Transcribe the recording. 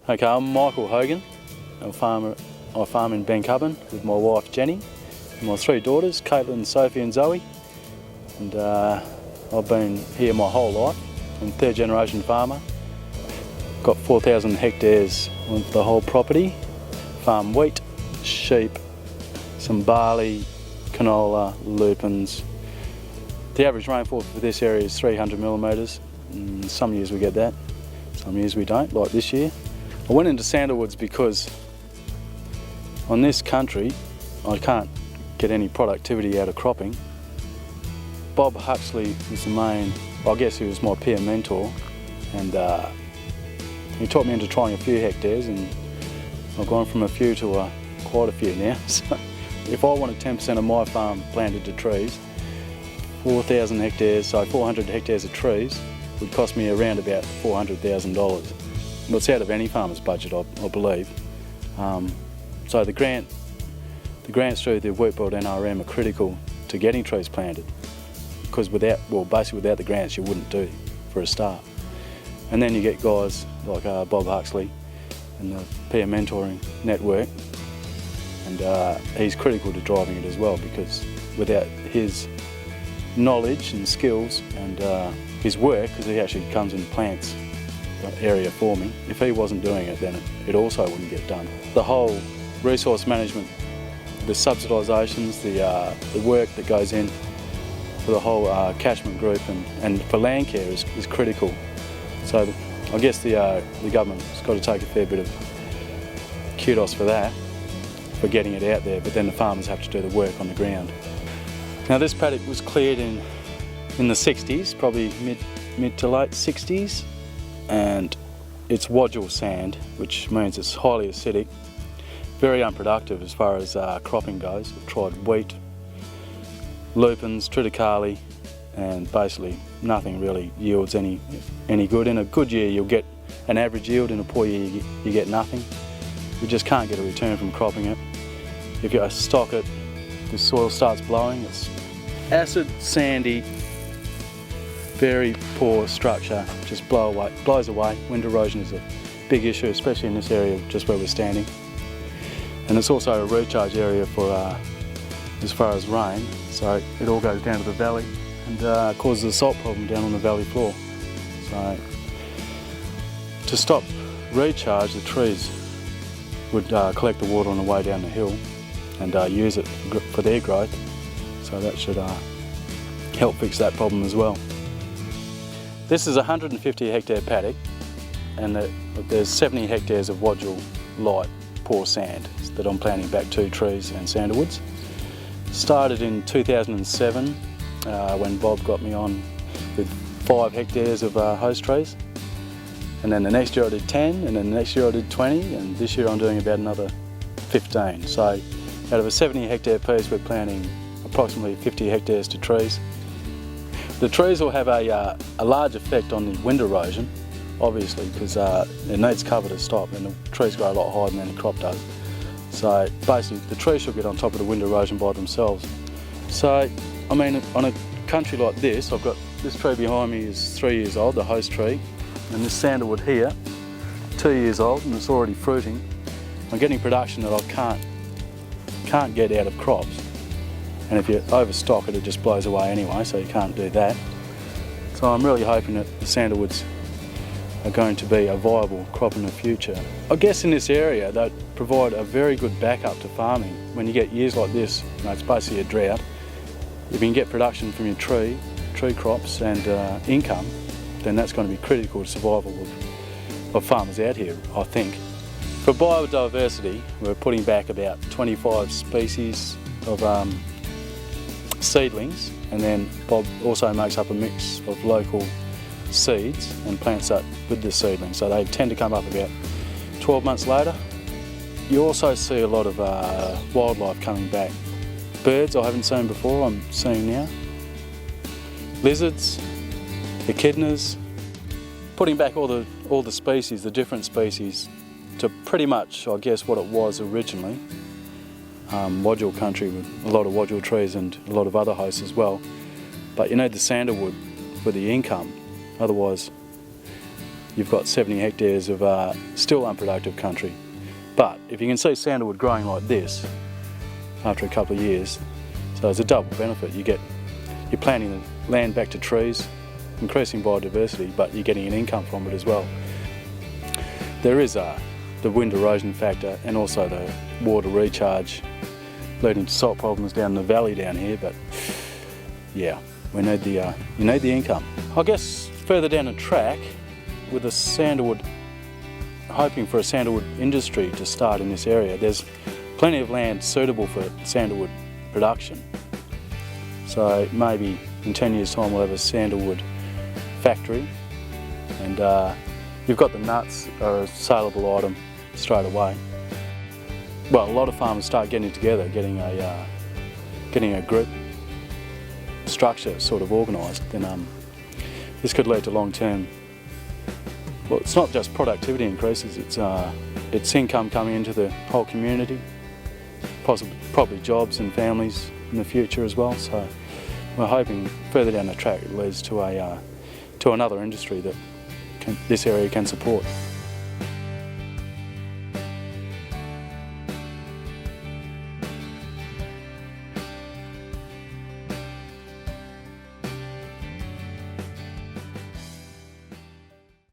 Okay, I'm Michael Hogan. I farm in Bencubbin with my wife Jenny and my three daughters, Caitlin, Sophie and Zoe. And I've been here my whole life. I'm third generation farmer. Got 4,000 hectares on the whole property. Farm wheat, sheep, some barley, canola, lupins. The average rainfall for this area is 300 millimetres. Some years we get that, some years we don't, like this year. I went into sandalwoods because on this country I can't get any productivity out of cropping. Bob Huxley was the main, I guess he was my peer mentor, and he taught me into trying a few hectares, and I've gone from a few to quite a few now. So if I wanted 10% of my farm planted to trees, 4,000 hectares, so 400 hectares of trees would cost me around about $400,000. It's out of any farmer's budget, I believe. So the grants through the Wheatbelt NRM are critical to getting trees planted, because basically without the grants you wouldn't do for a start. And then you get guys like Bob Huxley and the peer mentoring network, and he's critical to driving it as well, because without his knowledge and skills and his work, because he actually comes and plants the area for me, if he wasn't doing it, then it also wouldn't get done. The whole resource management, the subsidisations, the work that goes in for the whole catchment group and for land care is critical. So I guess the government's got to take a fair bit of kudos for that, for getting it out there, but then the farmers have to do the work on the ground. Now this paddock was cleared in the 60s, probably mid to late 60s, and it's wodjil sand, which means it's highly acidic, very unproductive as far as cropping goes. I've tried wheat, lupins, triticale, and basically nothing really yields any good. In a good year you'll get an average yield, in a poor year you get nothing. You just can't get a return from cropping it. If you stock it, the soil starts blowing. It's acid, sandy, very poor structure, just blows away. Wind erosion is a big issue, especially in this area just where we're standing. And it's also a recharge area for as far as rain, so it all goes down to the valley and causes a salt problem down on the valley floor. So to stop recharge, the trees would collect the water on the way down the hill and use it for their growth, so that should help fix that problem as well. This is a 150 hectare paddock, and there's 70 hectares of wodjil light poor sand that I'm planting back 2 trees and sandalwoods. Started in 2007 when Bob got me on with 5 hectares of host trees, and then the next year I did 10, and then the next year I did 20, and this year I'm doing about another 15. So out of a 70 hectare piece we're planting approximately 50 hectares to trees. The trees will have a large effect on the wind erosion, obviously, because it needs cover to stop, and the trees grow a lot higher than the crop does. So basically the trees should get on top of the wind erosion by themselves. So I mean, on a country like this, I've got this tree behind me is 3 years old, the host tree, and this sandalwood here, 2 years old, and it's already fruiting. I'm getting production that I can't get out of crops. And if you overstock it, it just blows away anyway, so you can't do that. So I'm really hoping that the sandalwoods are going to be a viable crop in the future. I guess in this area they provide a very good backup to farming. When you get years like this, it's basically a drought. If you can get production from your tree crops and income, then that's going to be critical to survival of farmers out here, I think. For biodiversity, we're putting back about 25 species of seedlings, and then Bob also makes up a mix of local seeds and plants that with the seedlings, so they tend to come up about 12 months later. You also see a lot of wildlife coming back. Birds I haven't seen before, I'm seeing now. Lizards, echidnas, putting back all the species, the different species, to pretty much, I guess, what it was originally. Wodjil country with a lot of wodjil trees and a lot of other hosts as well. But you need the sandalwood for the income, otherwise you've got 70 hectares of still unproductive country. But if you can see sandalwood growing like this after a couple of years, so it's a double benefit. You're planting the land back to trees, increasing biodiversity, but you're getting an income from it as well. There is the wind erosion factor and also the water recharge leading to salt problems down the valley down here, but yeah, you need the income. I guess further down the track, with the sandalwood, hoping for a sandalwood industry to start in this area, there's plenty of land suitable for sandalwood production. So maybe in 10 years' time we'll have a sandalwood factory, and you've got the nuts are a saleable item straight away. Well, a lot of farmers start getting together, getting a group structure sort of organised, then this could lead to long-term. Well, it's not just productivity increases; it's income coming into the whole community, probably jobs and families in the future as well. So we're hoping further down the track it leads to another industry that this area can support.